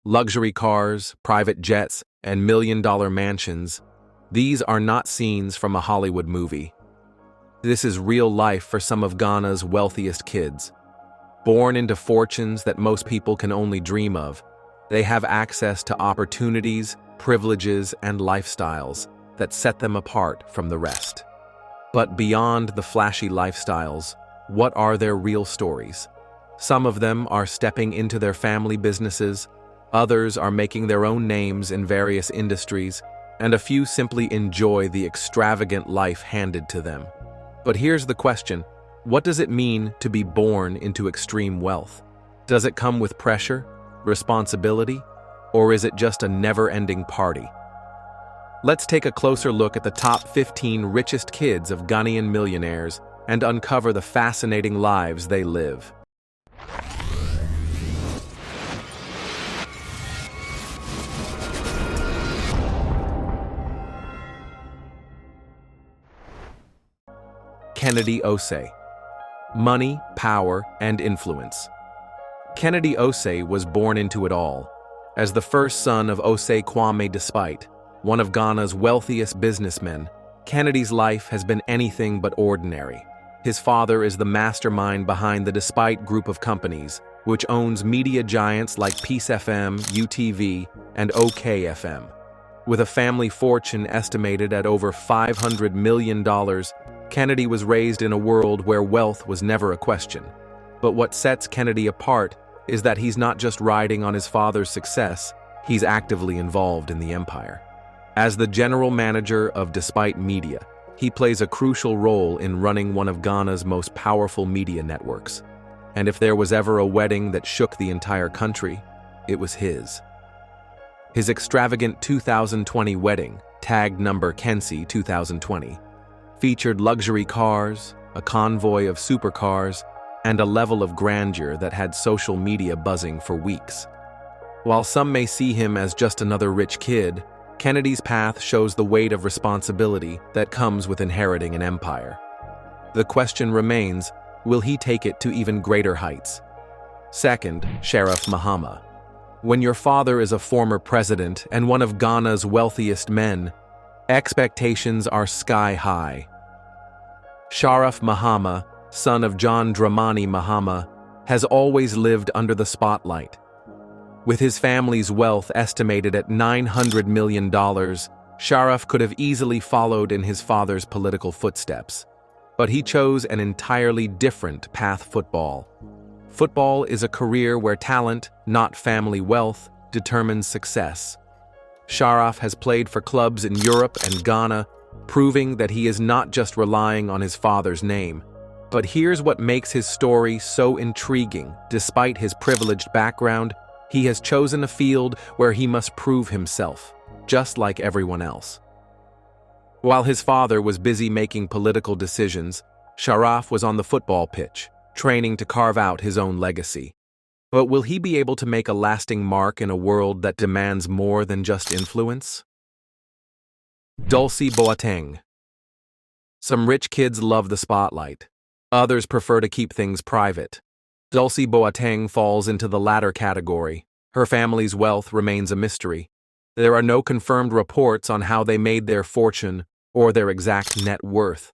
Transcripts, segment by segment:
Luxury cars, private jets, and million-dollar mansions, these are not scenes from a Hollywood movie. This is real life for some of Ghana's wealthiest kids. Born into fortunes that most people can only dream of, they have access to opportunities, privileges, and lifestyles that set them apart from the rest. But beyond the flashy lifestyles, what are their real stories? Some of them are stepping into their family businesses, others are making their own names in various industries, and a few simply enjoy the extravagant life handed to them. But here's the question: what does it mean to be born into extreme wealth? Does it come with pressure, responsibility, or is it just a never-ending party? Let's take a closer look at the top 15 richest kids of Ghanaian millionaires and uncover the fascinating lives they live. Kennedy Osei. Money, power, and influence. Kennedy Osei was born into it all. As the first son of Osei Kwame Despite, one of Ghana's wealthiest businessmen, Kennedy's life has been anything but ordinary. His father is the mastermind behind the Despite group of companies, which owns media giants like Peace FM, UTV, and OK FM. With a family fortune estimated at over $500 million, Kennedy was raised in a world where wealth was never a question. But what sets Kennedy apart is that he's not just riding on his father's success, he's actively involved in the empire. As the general manager of Despite Media, he plays a crucial role in running one of Ghana's most powerful media networks. And if there was ever a wedding that shook the entire country, it was his. His extravagant 2020 wedding, tagged number Kensi 2020, featured luxury cars, a convoy of supercars, and a level of grandeur that had social media buzzing for weeks. While some may see him as just another rich kid, Kennedy's path shows the weight of responsibility that comes with inheriting an empire. The question remains, will he take it to even greater heights? Second, Sheriff Mahama. When your father is a former president and one of Ghana's wealthiest men, expectations are sky high. Sheriff Mahama, son of John Dramani Mahama, has always lived under the spotlight. With his family's wealth estimated at $900 million, Sheriff could have easily followed in his father's political footsteps. But he chose an entirely different path: football. Football is a career where talent, not family wealth, determines success. Sheriff has played for clubs in Europe and Ghana, proving that he is not just relying on his father's name. But here's what makes his story so intriguing. Despite his privileged background, he has chosen a field where he must prove himself, just like everyone else. While his father was busy making political decisions, Sheriff was on the football pitch, training to carve out his own legacy. But will he be able to make a lasting mark in a world that demands more than just influence? Dulcie Boateng. Some rich kids love the spotlight. Others prefer to keep things private. Dulcie Boateng falls into the latter category. Her family's wealth remains a mystery. There are no confirmed reports on how they made their fortune or their exact net worth.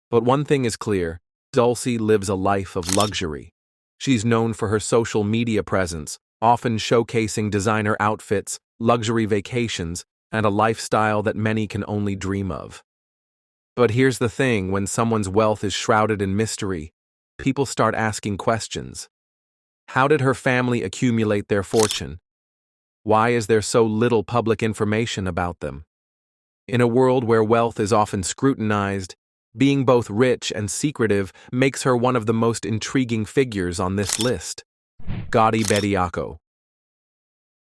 But one thing is clear: Dulcie lives a life of luxury. She's known for her social media presence, often showcasing designer outfits, luxury vacations, and a lifestyle that many can only dream of. But here's the thing: when someone's wealth is shrouded in mystery, people start asking questions. How did her family accumulate their fortune? Why is there so little public information about them? In a world where wealth is often scrutinized, being both rich and secretive makes her one of the most intriguing figures on this list. Gotti Bediako.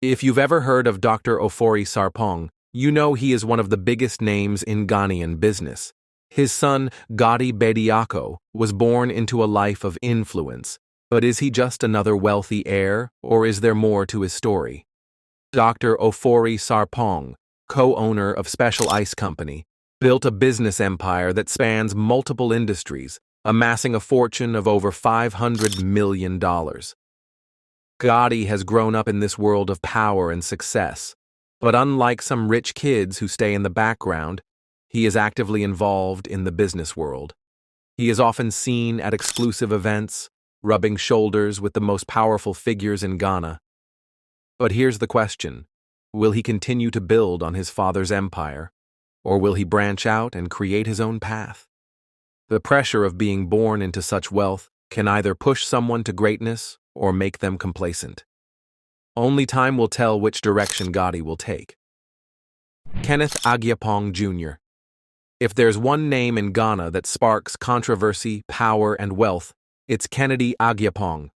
If you've ever heard of Dr. Ofori Sarpong, you know he is one of the biggest names in Ghanaian business. His son, Gotti Bediako, was born into a life of influence. But is he just another wealthy heir, or is there more to his story? Dr. Ofori Sarpong, co-owner of Special Ice Company, built a business empire that spans multiple industries, amassing a fortune of over $500 million. Gotti has grown up in this world of power and success, but unlike some rich kids who stay in the background, he is actively involved in the business world. He is often seen at exclusive events, rubbing shoulders with the most powerful figures in Ghana. But here's the question: will he continue to build on his father's empire, or will he branch out and create his own path? The pressure of being born into such wealth can either push someone to greatness or make them complacent. Only time will tell which direction Gotti will take. Kenneth Agyapong Jr. If there's one name in Ghana that sparks controversy, power, and wealth, it's Kennedy Agyapong.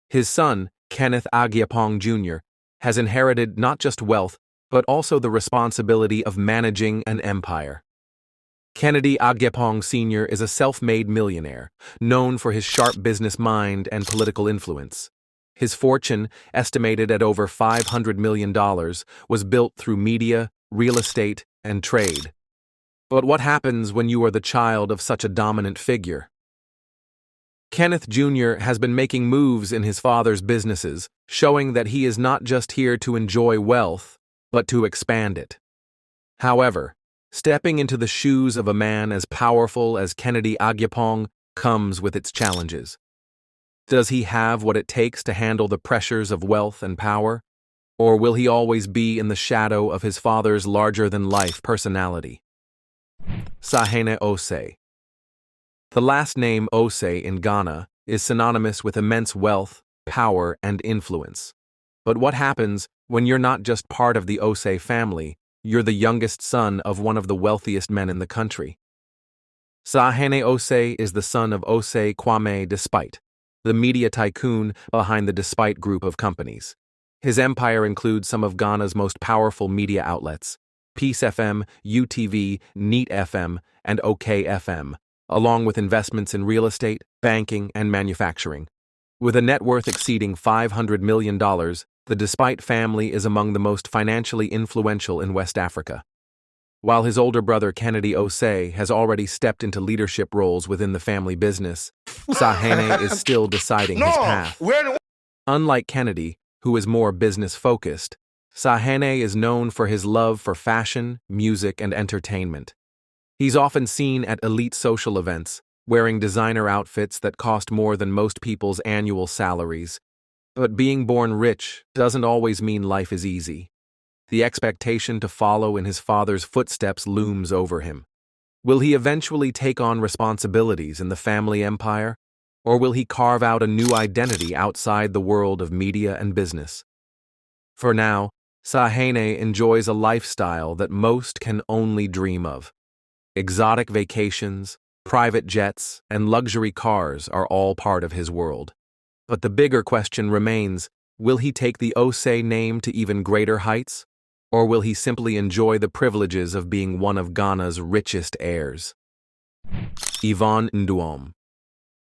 His son, Kenneth Agyapong Jr., has inherited not just wealth, but also the responsibility of managing an empire. Kennedy Agyapong Sr. is a self-made millionaire, known for his sharp business mind and political influence. His fortune, estimated at over $500 million, was built through media, real estate, and trade. But what happens when you are the child of such a dominant figure? Kenneth Jr. has been making moves in his father's businesses, showing that he is not just here to enjoy wealth, but to expand it. However, stepping into the shoes of a man as powerful as Kennedy Agyapong comes with its challenges. Does he have what it takes to handle the pressures of wealth and power? Or will he always be in the shadow of his father's larger-than-life personality? Sahene Osei. The last name Osei in Ghana is synonymous with immense wealth, power, and influence. But what happens when you're not just part of the Osei family, you're the youngest son of one of the wealthiest men in the country? Sahene Osei is the son of Osei Kwame Despite, the media tycoon behind the Despite group of companies. His empire includes some of Ghana's most powerful media outlets: Peace FM, UTV, Neat FM, and OK FM, along with investments in real estate, banking, and manufacturing. With a net worth exceeding $500 million, the Despite family is among the most financially influential in West Africa. While his older brother Kennedy Osei has already stepped into leadership roles within the family business, Sahene is still deciding his path. Unlike Kennedy, who is more business-focused, Sahene is known for his love for fashion, music, and entertainment. He's often seen at elite social events, wearing designer outfits that cost more than most people's annual salaries. But being born rich doesn't always mean life is easy. The expectation to follow in his father's footsteps looms over him. Will he eventually take on responsibilities in the family empire, or will he carve out a new identity outside the world of media and business? For now, Sahene enjoys a lifestyle that most can only dream of. Exotic vacations, private jets, and luxury cars are all part of his world. But the bigger question remains: will he take the Osei name to even greater heights, or will he simply enjoy the privileges of being one of Ghana's richest heirs? Yvonne Nduom.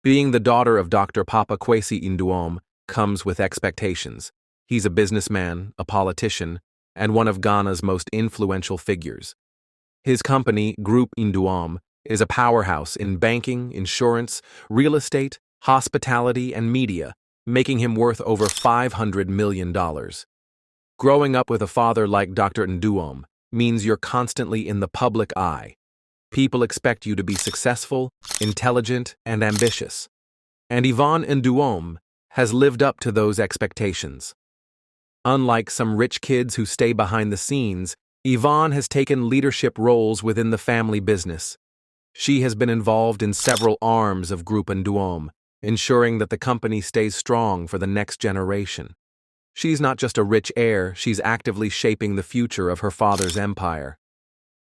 Being the daughter of Dr. Papa Kwesi Nduom comes with expectations. He's a businessman, a politician, and one of Ghana's most influential figures. His company, Group Nduom, is a powerhouse in banking, insurance, real estate, hospitality, and media, making him worth over $500 million. Growing up with a father like Dr. Nduom means you're constantly in the public eye. People expect you to be successful, intelligent, and ambitious. And Yvonne Nduom has lived up to those expectations. Unlike some rich kids who stay behind the scenes, Yvonne has taken leadership roles within the family business. She has been involved in several arms of Group Nduom, ensuring that the company stays strong for the next generation. She's not just a rich heir, she's actively shaping the future of her father's empire.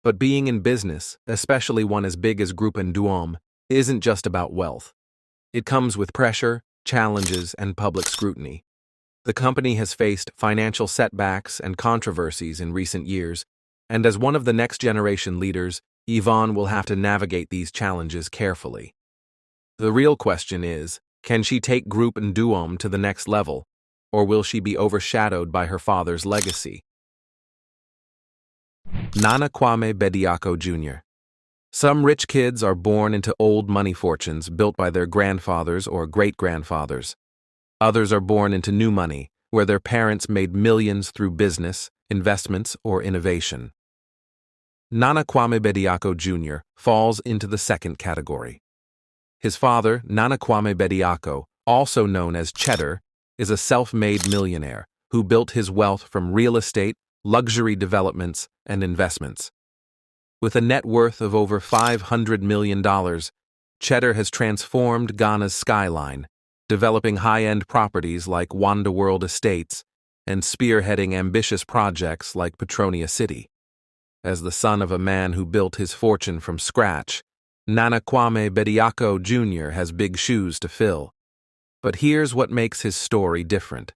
But being in business, especially one as big as Group Nduom, isn't just about wealth. It comes with pressure, challenges, and public scrutiny. The company has faced financial setbacks and controversies in recent years, and as one of the next-generation leaders, Yvonne will have to navigate these challenges carefully. The real question is, can she take Group Nduom to the next level, or will she be overshadowed by her father's legacy? Nana Kwame Bediako Jr. Some rich kids are born into old money fortunes built by their grandfathers or great-grandfathers. Others are born into new money, where their parents made millions through business, investments, or innovation. Nana Kwame Bediako Jr. falls into the second category. His father, Nana Kwame Bediako, also known as Cheddar, is a self-made millionaire who built his wealth from real estate, luxury developments, and investments. With a net worth of over $500 million, Cheddar has transformed Ghana's skyline, developing high-end properties like Wanda World Estates and spearheading ambitious projects like Petronia City. As the son of a man who built his fortune from scratch, Nana Kwame Bediako Jr. has big shoes to fill. But here's what makes his story different.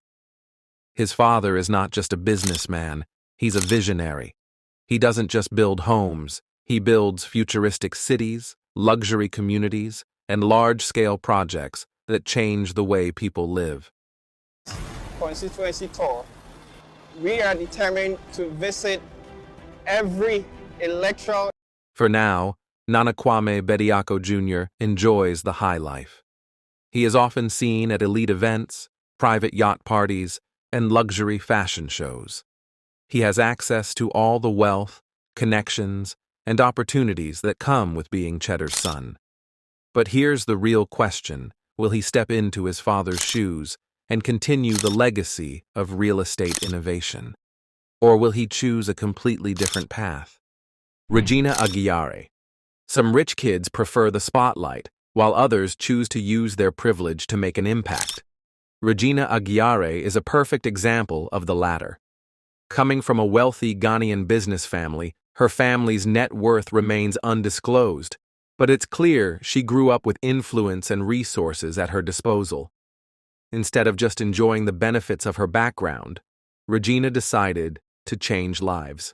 His father is not just a businessman, he's a visionary. He doesn't just build homes, he builds futuristic cities, luxury communities, and large-scale projects that change the way people live. Constituency tour. We are determined to visit every electoral. For now, Nana Kwame Bediako Jr. enjoys the high life. He is often seen at elite events, private yacht parties, and luxury fashion shows. He has access to all the wealth, connections, and opportunities that come with being Cheddar's son. But here's the real question: will he step into his father's shoes and continue the legacy of real estate innovation? Or will he choose a completely different path? Regina Aguirre. Some rich kids prefer the spotlight, while others choose to use their privilege to make an impact. Regina Aguirre is a perfect example of the latter. Coming from a wealthy Ghanaian business family, her family's net worth remains undisclosed, but it's clear she grew up with influence and resources at her disposal. Instead of just enjoying the benefits of her background, Regina decided to change lives.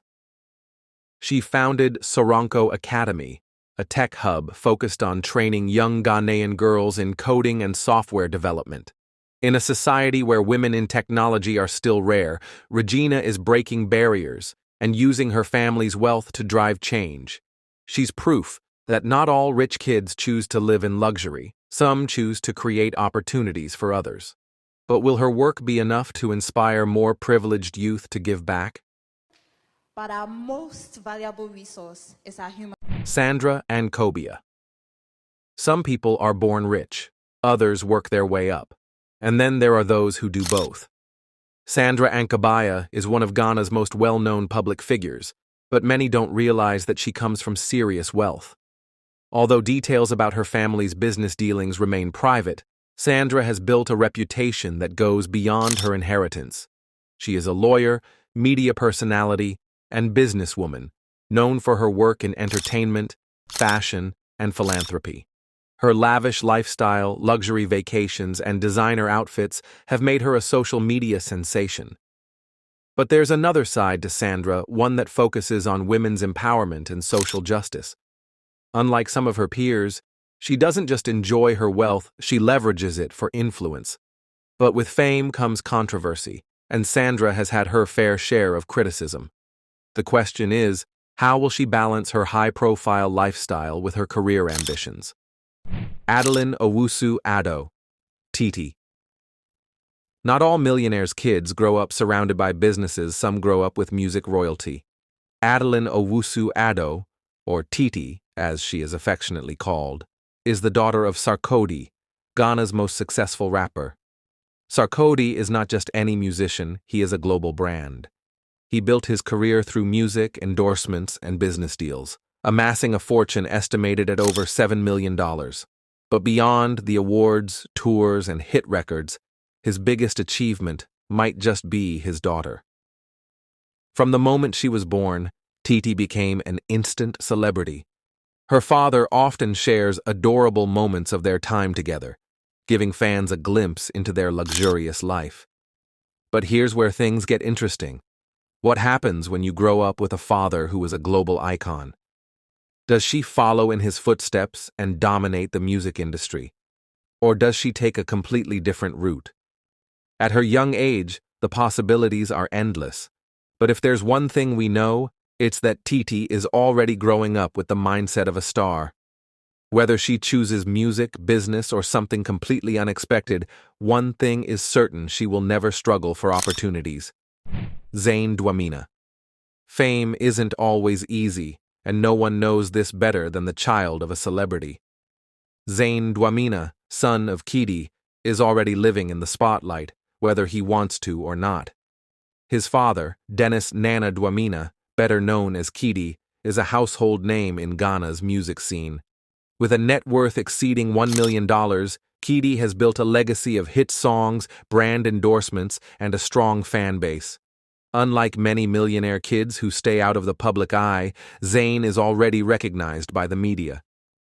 She founded Soronko Academy, a tech hub focused on training young Ghanaian girls in coding and software development. In a society where women in technology are still rare, Regina is breaking barriers and using her family's wealth to drive change. She's proof that not all rich kids choose to live in luxury. Some choose to create opportunities for others. But will her work be enough to inspire more privileged youth to give back? But our most valuable resource is our human. Sandra Ankobia. Some people are born rich, others work their way up, and then there are those who do both. Sandra Ankobia is one of Ghana's most well-known public figures, but many don't realize that she comes from serious wealth. Although details about her family's business dealings remain private, Sandra has built a reputation that goes beyond her inheritance. She is a lawyer, media personality, and businesswoman, known for her work in entertainment, fashion, and philanthropy. Her lavish lifestyle, luxury vacations, and designer outfits have made her a social media sensation. But there's another side to Sandra, one that focuses on women's empowerment and social justice. Unlike some of her peers, she doesn't just enjoy her wealth, she leverages it for influence. But with fame comes controversy, and Sandra has had her fair share of criticism. The question is, how will she balance her high-profile lifestyle with her career ambitions? Adeline Owusu-Addo, Titi. Not all millionaires' kids grow up surrounded by businesses, some grow up with music royalty. Adeline Owusu-Addo, or Titi, as she is affectionately called, is the daughter of Sarkodie, Ghana's most successful rapper. Sarkodie is not just any musician, he is a global brand. He built his career through music, endorsements, and business deals, amassing a fortune estimated at over $7 million. But beyond the awards, tours, and hit records, his biggest achievement might just be his daughter. From the moment she was born, Titi became an instant celebrity. Her father often shares adorable moments of their time together, giving fans a glimpse into their luxurious life. But here's where things get interesting. What happens when you grow up with a father who is a global icon? Does she follow in his footsteps and dominate the music industry? Or does she take a completely different route? At her young age, the possibilities are endless. But if there's one thing we know, it's that Titi is already growing up with the mindset of a star. Whether she chooses music, business, or something completely unexpected, one thing is certain: she will never struggle for opportunities. Zayn Dwamena. Fame isn't always easy, and no one knows this better than the child of a celebrity. Zayn Dwamena, son of Kidi, is already living in the spotlight, whether he wants to or not. His father, Dennis Nana Dwamena, better known as Kidi, is a household name in Ghana's music scene. With a net worth exceeding $1 million, Kidi has built a legacy of hit songs, brand endorsements, and a strong fan base. Unlike many millionaire kids who stay out of the public eye, Zayn is already recognized by the media.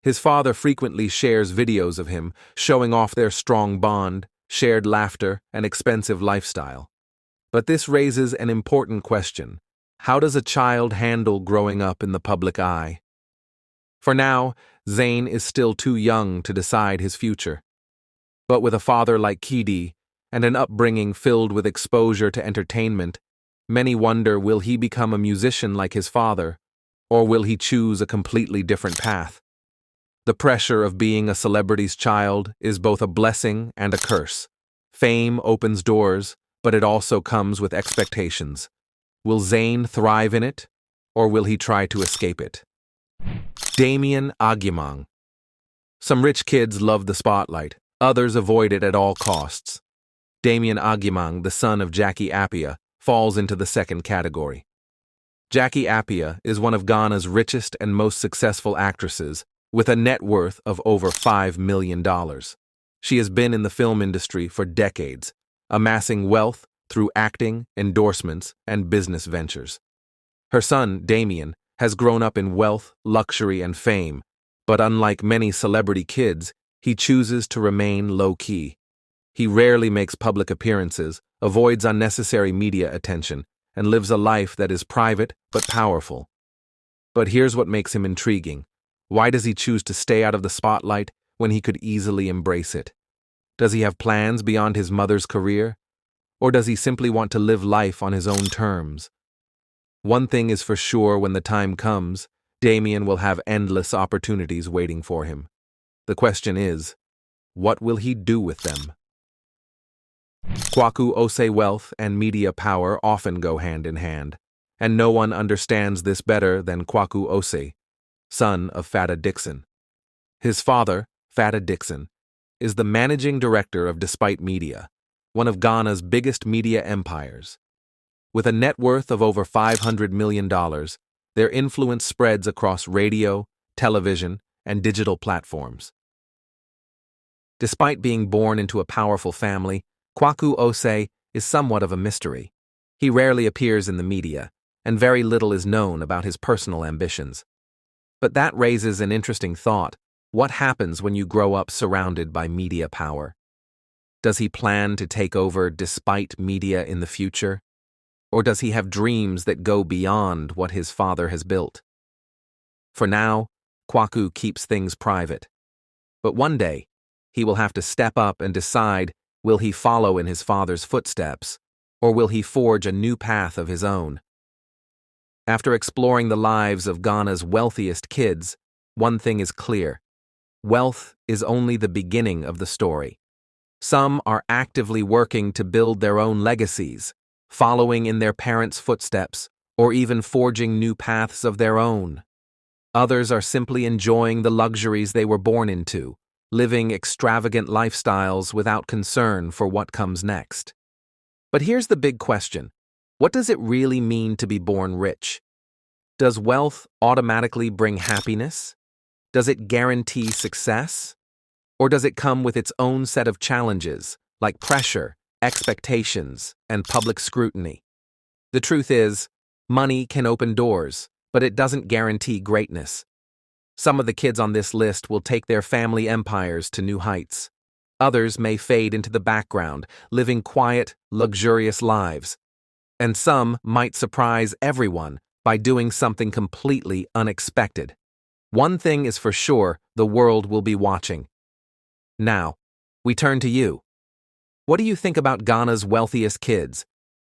His father frequently shares videos of him, showing off their strong bond, shared laughter, and expensive lifestyle. But this raises an important question. How does a child handle growing up in the public eye? For now, Zayn is still too young to decide his future. But with a father like Kidi, and an upbringing filled with exposure to entertainment, many wonder, will he become a musician like his father, or will he choose a completely different path? The pressure of being a celebrity's child is both a blessing and a curse. Fame opens doors, but it also comes with expectations. Will Zayn thrive in it, or will he try to escape it? Damien Agyemang. Some rich kids love the spotlight, others avoid it at all costs. Damien Agyemang, the son of Jackie Appiah, falls into the second category. Jackie Appiah is one of Ghana's richest and most successful actresses, with a net worth of over $5 million. She has been in the film industry for decades, amassing wealth through acting, endorsements, and business ventures. Her son, Damien, has grown up in wealth, luxury, and fame, but unlike many celebrity kids, he chooses to remain low-key. He rarely makes public appearances, avoids unnecessary media attention, and lives a life that is private but powerful. But here's what makes him intriguing. Why does he choose to stay out of the spotlight when he could easily embrace it? Does he have plans beyond his mother's career? Or does he simply want to live life on his own terms? One thing is for sure: when the time comes, Damien will have endless opportunities waiting for him. The question is, what will he do with them? Kwaku Osei wealth and media power often go hand in hand, and no one understands this better than Kwaku Osei, son of Fada Dixon. His father, Fada Dixon, is the managing director of Despite Media, one of Ghana's biggest media empires. With a net worth of over $500 million, their influence spreads across radio, television, and digital platforms. Despite being born into a powerful family, Kwaku Osei is somewhat of a mystery. He rarely appears in the media, and very little is known about his personal ambitions. But that raises an interesting thought. What happens when you grow up surrounded by media power? Does he plan to take over Despite Media in the future? Or does he have dreams that go beyond what his father has built? For now, Kwaku keeps things private. But one day, he will have to step up and decide: will he follow in his father's footsteps, or will he forge a new path of his own? After exploring the lives of Ghana's wealthiest kids, one thing is clear: wealth is only the beginning of the story. Some are actively working to build their own legacies, following in their parents' footsteps, or even forging new paths of their own. Others are simply enjoying the luxuries they were born into, living extravagant lifestyles without concern for what comes next. But here's the big question: what does it really mean to be born rich? Does wealth automatically bring happiness? Does it guarantee success? Or does it come with its own set of challenges, like pressure, expectations, and public scrutiny? The truth is, money can open doors, but it doesn't guarantee greatness. Some of the kids on this list will take their family empires to new heights. Others may fade into the background, living quiet, luxurious lives. And some might surprise everyone by doing something completely unexpected. One thing is for sure: the world will be watching. Now, we turn to you. What do you think about Ghana's wealthiest kids?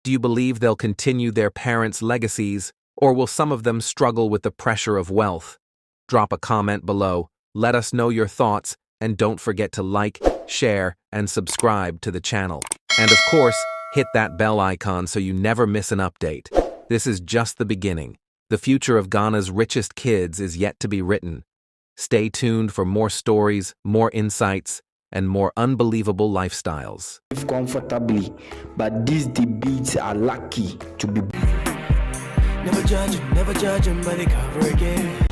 Do you believe they'll continue their parents' legacies, or will some of them struggle with the pressure of wealth? Drop a comment below, Let us know your thoughts, and don't forget to like, share, and subscribe to the channel. And of course, hit that bell icon so you never miss an update. This is just the beginning. The future of Ghana's richest kids is yet to be written. Stay tuned for more stories, more insights, and more unbelievable lifestyles. Comfortably, but these debates are lucky to be. Never judge him by the cover again.